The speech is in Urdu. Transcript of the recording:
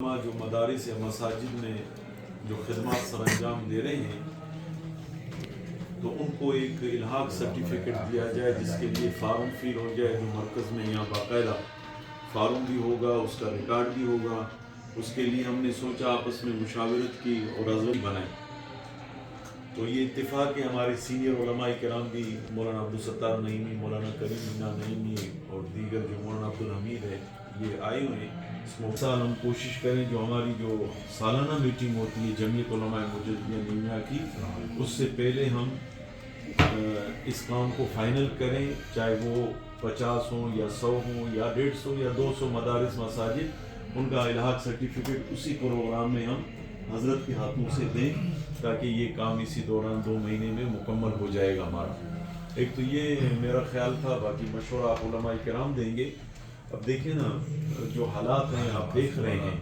جو مدارس یا مساجد میں جو خدمات سر انجام دے رہے ہیں تو ان کو ایک الحاق سرٹیفکیٹ دیا جائے جس کے لیے فارم فیل ہو جائے جو مرکز میں یہاں باقاعدہ فارم بھی ہوگا، اس کا ریکارڈ بھی ہوگا۔ اس کے لیے ہم نے سوچا آپس میں مشاورت کی اور عزم بنائے، تو یہ اتفاق ہے ہمارے سینئر علماء کرام بھی مولانا عبدالستار نعیمی، مولانا کریم مینا نعیمی اور دیگر جو مولانا عبدالحمید ہے یہ آئے ہوئے ہیں۔ اس سال ہم کوشش کریں جو ہماری جو سالانہ میٹنگ ہوتی ہے جمعیت علماء مجددین نیمیا کی، اس سے پہلے ہم اس کام کو فائنل کریں، چاہے وہ 50 ہوں یا 100 ہوں یا 150 یا 200 مدارس مساجد، ان کا الحاق سرٹیفکیٹ اسی پروگرام میں ہم حضرت کے ہاتھوں سے دیں تاکہ یہ کام اسی دوران 2 مہینے میں مکمل ہو جائے گا ہمارا۔ ایک تو یہ میرا خیال تھا، باقی مشورہ علماء کرام دیں گے۔ اب دیکھیں نا جو حالات ہیں آپ دیکھ رہے ہیں،